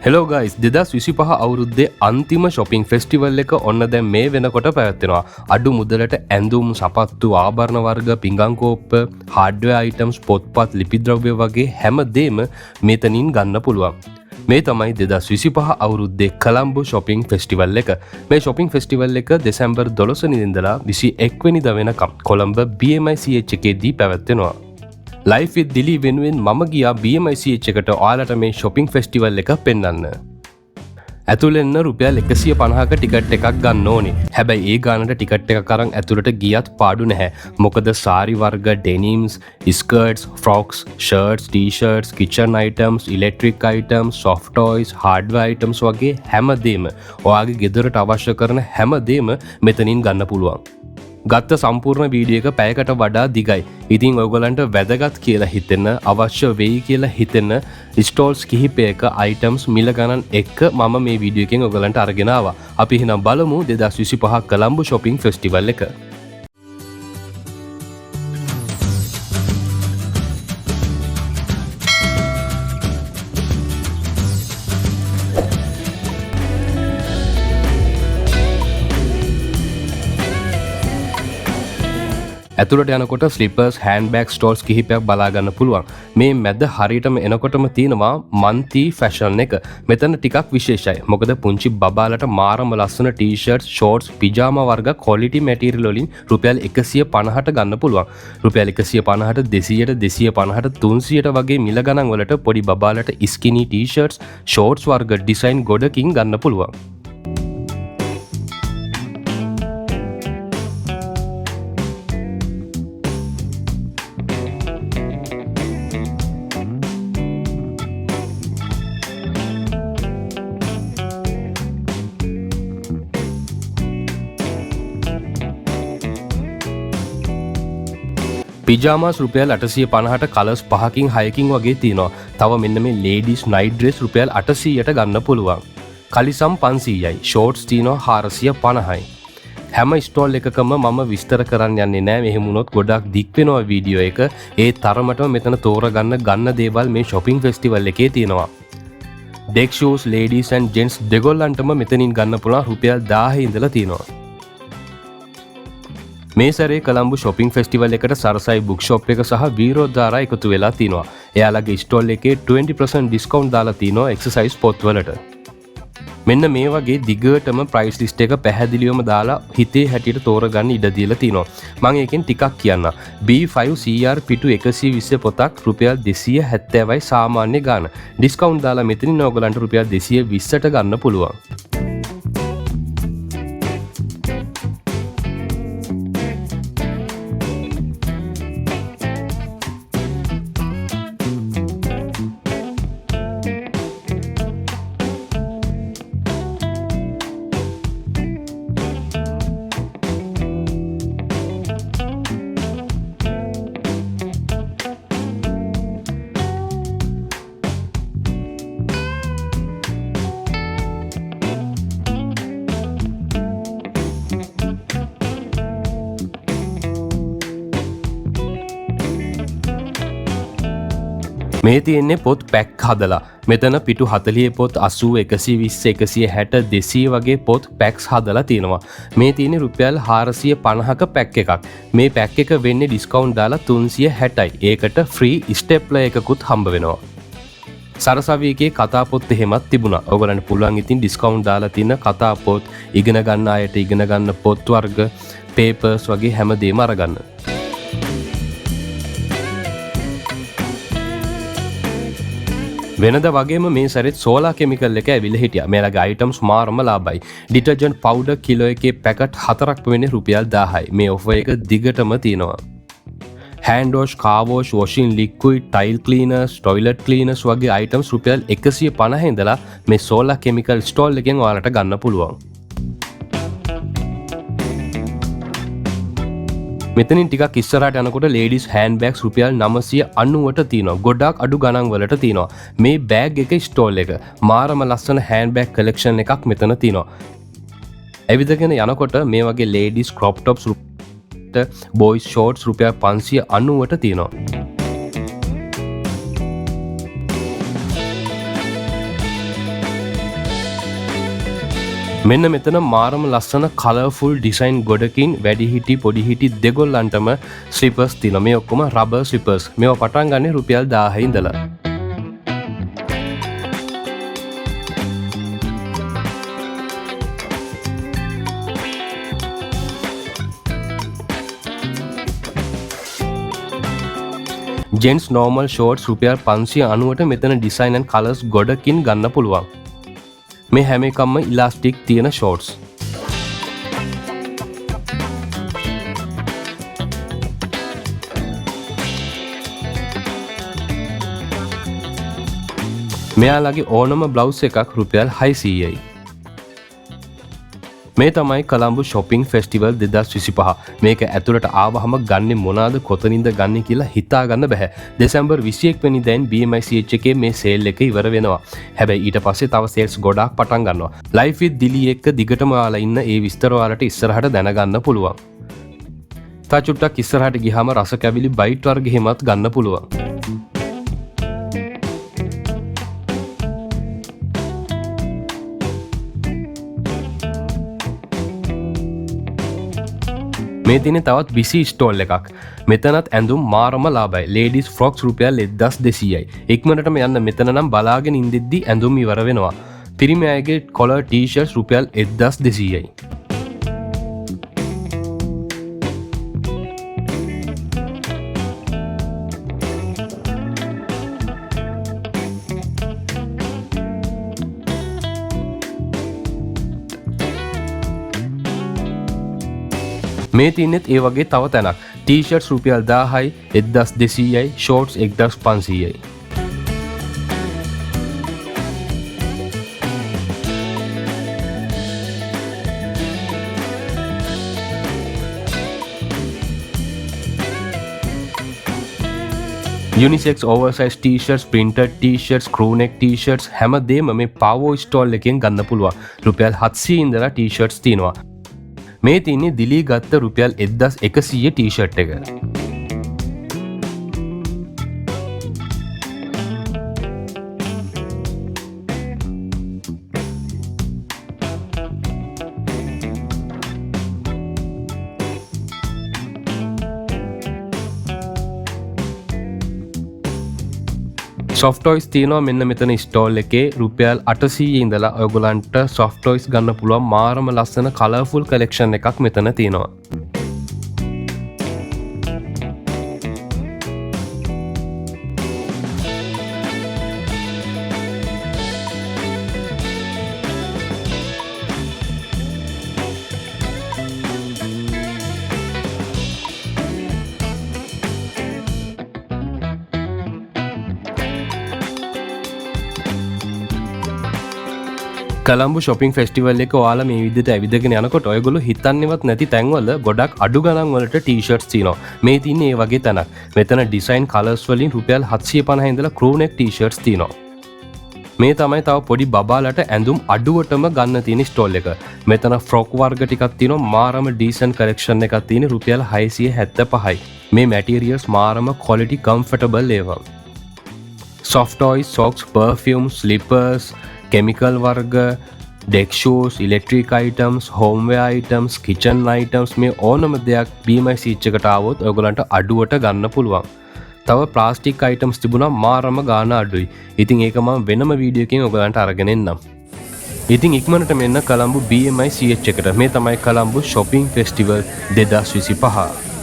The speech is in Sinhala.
හෙලෝ ගයිස් 2025 අවුරුද්දේ අන්තිම ශොපිං ෆෙස්ටිවල් එක ඔන්න දැන් මේ වෙනකොට පැවැත්වෙනවා. අඩු මුදලට ඇඳුම්, සපත්තු, ආභරණ වර්ග, පිඟන් කෝප්ප, හાર્ඩ්වෙයාර් අයිටම්ස්, පොත්පත්, ලිපි ද්‍රව්‍ය වගේ හැමදේම මෙතනින් ගන්න පුළුවන්. මේ තමයි 2025 අවුරුද්දේ කොළඹ ශොපිං ෆෙස්ටිවල් එක. මේ ශොපිං ෆෙස්ටිවල් එක දෙසැම්බර් 12 වෙනිදා ඉඳලා 21 වෙනිදා වෙනකම් කොළඹ BMICH එකේදී පැවැත්වෙනවා. ලයිෆ් විත් දිලි වෙනුවෙන් මම ගියා BMICH එකට ඔයාලට මේ ශොපිං ෆෙස්ටිවල් එක පෙන්වන්න. ඇතුළෙන්න රුපියල් 150ක ටිකට් එකක් ගන්න ඕනේ. හැබැයි ඒ ගානට ටිකට් එකක් අරන් ඇතුළට ගියත් පාඩු නැහැ. මොකද සාරි වර්ග, denims, skirts, frocks, shirts, T-shirts, kitchen items, electric items, soft toys, hardware items වගේ හැමදේම ඔයාගේ ගෙදරට අවශ්‍ය කරන හැමදේම මෙතනින් ගන්න පුළුවන්. ගත්ත සම්පූර්ණ වීඩියෝ එක පැයකට වඩා දිගයි. ඉතින් ඔයගොල්ලන්ට වැදගත් කියලා හිතෙන, අවශ්‍ය වෙයි කියලා හිතෙන ස්ටෝල්ස් කිහිපයක අයිටම්ස් මිල ගණන් එක්ක මම මේ වීඩියෝ එකෙන් ඔයගොල්ලන්ට අරගෙන ආවා. අපි එහෙනම් බලමු 2025 කොළඹ ශොපිං ෆෙස්ටිවල් එක. ඇතුළට යනකොට ස්ලිපර්ස්, හෑන්ඩ් බෑග් ස්ටෝල්ස් කිහිපයක් බලා ගන්න පුළුවන්. මේ මැද හරියටම එනකොටම තියෙනවා මන්ති ෆැෂන් එක. මෙතන ටිකක් විශේෂයි. මොකද පුංචි බබාලට මාරම ලස්සන ටී-ෂර්ට්ස්, ෂෝර්ට්ස්, පිජාමා වර්ග ක්වොලිටි මැටීරියල් වලින් රුපියල් 150ට ගන්න පුළුවන්. රුපියල් 150ට 200ට 250ට 300ට වගේ මිල ගණන් වලට පොඩි බබාලට ස්කිනි ටී-ෂර්ට්ස්, ෂෝර්ට්ස් වර්ග ඩිසයින් ගොඩකින් ගන්න පුළුවන්. පිජාමාස් රුපියල් 850ට කලර්ස් 5කින් 6කින් වගේ තියෙනවා. තව මෙන්න මේ ලේඩීස් නයිට් ඩ්‍රෙස් රුපියල් 800ට ගන්න පුළුවන්. කලිසම් 500යි. ෂෝර්ට්ස් තියෙනවා 450යි. හැම ස්ටෝල් එකකම මම විස්තර කරන්න යන්නේ නැහැ. මෙහෙම වුණොත් ගොඩක් දික් වෙනවා වීඩියෝ එක. ඒ තරමටම මෙතන තෝරගන්න දේවල් මේ ශොපිං ෆෙස්ටිවල් එකේ තියෙනවා. ඩෙක් ෂූස් ලේඩීස් ඇන්ඩ් ජෙන්ට්ස් දෙගොල්ලන්ටම මෙතනින් ගන්න පුළුවන් රුපියල් 1000 ඉඳලා තියෙනවා. මේ සැරේ කොළඹ ශොපිං ෆෙස්ටිවල් එකට සරසයි බුක් ෂොප් එක සහ වීරෝද්වාරා එකතු වෙලා තිනවා. එයාලගේ ස්ටෝල් එකේ 20% ඩිස්කවුන්ට් දාලා තිනවා එක්සර්සයිස් පොත් වලට. මෙන්න මේ වගේ දිගටම ප්‍රයිස් ලිස්ට් එක පැහැදිලිවම දාලා හිතේ හැටියට තෝරගන්න ඉඩ දීලා තිනවා. මම ඒකෙන් ටිකක් කියන්න. B5 CR පිටු 120 පොතක් රුපියල් 270යි සාමාන්‍ය ගාන. ඩිස්කවුන්ට් දාලා මෙතනින් ඔයගලන්ට රුපියල් 220ට ගන්න පුළුවන්. මේ තියෙන්නේ පොත් පැක් හදලා. මෙතන පිටු 40 පොත් 80 120 160 200 වගේ පොත් පැක්ස් හදලා තියෙනවා. මේ තියෙන්නේ රුපියල් 450ක පැක් එකක්. මේ පැක් එක වෙන්නේ ඩිස්කවුන්ට් දාලා 360යි. ඒකට ෆ්‍රී ස්ටෙප්ලර් එකකුත් හම්බ වෙනවා. සරසවි එකේ කතා පොත් එහෙමත් තිබුණා. ඔයගලන්ට පුළුවන් ඉතින් ඩිස්කවුන්ට් දාලා තියෙන කතා පොත්, ඉගෙන ගන්න අයට ඉගෙන ගන්න පොත් වර්ග, පේපර්ස් වගේ හැමදේම අරගන්න. වෙනද වගේම මේ සැරෙත් සෝලා කෙමිකල් එක ඇවිල්ලා හිටියා. මේලගේ අයිටම්ස් මාරම ලාභයි. ඩිටර්ජන්ට් පවුඩර් කිලෝ එකේ පැකට් 4ක් වෙන්නේ රුපියල් 1000යි. මේ ඔෆර් එක දිගටම තියෙනවා. Hand wash, car wash, washing liquid, tile cleaners, toilet cleaners වගේ අයිටම්ස් රුපියල් 150 ඉඳලා මේ සෝලා කෙමිකල් ස්ටෝල් එකෙන් ඔයාලට ගන්න පුළුවන්. මෙතනින් ටිකක් ඉස්සරහට යනකොට ලේඩීස් හෑන්ඩ් බෑග්ස් රුපියල් 990ට තියෙනවා. ගොඩක් අඩු ගණන් වලට තියෙනවා. මේ බෑග් එකේ ස්ටෝල් එක මාරම ලස්සන හෑන්ඩ් බෑග් කලෙක්ෂන් එකක් මෙතන තියෙනවා. ඇවිදගෙන යනකොට මේ වගේ ලේඩීස් ක්‍රොප් টොප්ස් බොයිස් ෂෝට්ස් රුපියල් 590ට තියෙනවා. මෙන්න මෙතන මාරම ලස්සන කලර්ෆුල් ඩිසයින් ගොඩකින් වැඩිහිටි පොඩිහිටි දෙගොල්ලන්ටම ස්ලිපර්ස් තියෙනවා. මේ ඔක්කොම රබර් ස්ලිපර්ස්. මේවා පටන් ගන්නේ රුපියල් 1000 ඉඳලා. ජෙන්ස් නෝමල් ෂෝට්ස් රුපියල් 590ට මෙතන ඩිසයින් ඇන්ඩ් කලර්ස් ගොඩකින් ගන්න පුළුවන්. මේ හැම එකක්ම ඉලාස්ටික් තියෙන ෂෝට්ස්. මෙයාලගේ ඕනම බ්ලවුස් එකක් රුපියල් 600යි. මේ තමයි කොළඹ shopping festival 2025. මේක ඇතුළට ආවහම ගන්නෙ මොනවාද කොතනින්ද ගන්නෙ කියලා හිතා ගන්න බෑ. දෙසැම්බර් 21 වෙනිදායින් BMICH එකේ මේ සේල් එක ඉවර වෙනවා. හැබැයි ඊට පස්සේ තව සේල්ස් ගොඩාක් පටන් ගන්නවා. Life with Dilly එක්ක දිගටම ඔයාලා ඉන්න ඒ විස්තර ඔයාලට ඉස්සරහට දැනගන්න පුළුවන්. තා චුට්ටක් ඉස්සරහට ගියාම රස කැවිලි බයිට් වර්ග එහෙමත් ගන්න පුළුවන්. මේ තියෙන තවත් බිසි ස්ටෝල් එකක්. මෙතනත් ඇඳුම් මාරම ලාභයි. ලේඩිස් ෆ්‍රොක්ස් රුපියල් 1200යි. ඉක්මනටම යන්න මෙතන නම් බලාගෙන ඉඳිද්දි ඇඳුම් ඉවර වෙනවා. පිරිමි අයගේ කොලර් ටී-ෂර්ට්ස් රුපියල් 1200යි. මේ තියනෙත් ඒ වගේ තව තැනක්. ටී-ෂර්ට්ස් රුපියල් 1000යි, 1200යි, ෂෝට්ස් 1500යි. යුනිසෙක්ස් ඕවර්සයිස් ටී-ෂර්ට්ස්, પ્રિન્ටඩ් ටී-ෂර්ට්ස්, ක්‍රූනෙක් ටී-ෂර්ට්ස් හැමදේම මේ පාවෝ ස්ටෝල් එකෙන් ගන්න පුළුවන්. රුපියල් 700 ඉඳලා ටී-ෂර්ට්ස් තියෙනවා. මේ තියන්නේ දිලී ගත්ත රුපියල් 1100 ටී-ෂර්ට් එක. සොෆ්ට් ටොයිස් තියෙනවා මෙන්න මෙතන ස්ටෝල් එකේ රුපියල් 800 ඉඳලා ඔයගොල්ලන්ට සොෆ්ට් ටොයිස් ගන්න පුළුවන් මාරම ලස්සන කලර්ෆුල් කලෙක්ෂන් එකක් මෙතන තියෙනවා. කොළඹ shopping festival එක ඔයාලා මේ විදිහට ඇවිදගෙන යනකොට ඔයගොල්ලෝ හිතන්නේවත් නැති තැන්වල ගොඩක් අඩු ගණන් වලට ටී-ෂර්ට්ස් තියෙනවා. මේ තින්නේ ඒ වගේ තැනක්. මෙතන ඩිසයින් කලර්ස් වලින් රුපියල් 750 ඉඳලා ක්‍රූනෙක් ටී-ෂර්ට්ස් තියෙනවා. මේ තමයි තව පොඩි බබාලට ඇඳුම් අඩුවටම ගන්න තියෙන ස්ටෝල් එක. මෙතන ෆ්‍රොක් වර්ග ටිකක් තියෙනවා. මාරම ඩීසන්ට් කලෙක්ෂන් එකක් තියෙන රුපියල් 675යි. මේ මැටීරියල්ස් මාරම ක්වොලිටි කම්ෆර්ටබල් ඒවා. soft toys, socks, perfumes, slippers, chemical වර්ග, deck shoes, electric items, homeware items, kitchen items මේ ඕනම දෙයක් BMICH එකට ආවොත් ඔයගොල්ලන්ට අඩුවට ගන්න පුළුවන්. තව ප්ලාස්ටික් items තිබුණා මාරම ගාන අඩුයි. ඉතින් ඒක මම වෙනම වීඩියෝ එකකින් ඔයගොල්ලන්ට අරගෙන එන්නම්. ඉතින් ඉක්මනට මෙන්න කොළඹ BMICH එකට. මේ තමයි කොළඹ shopping festival 2025.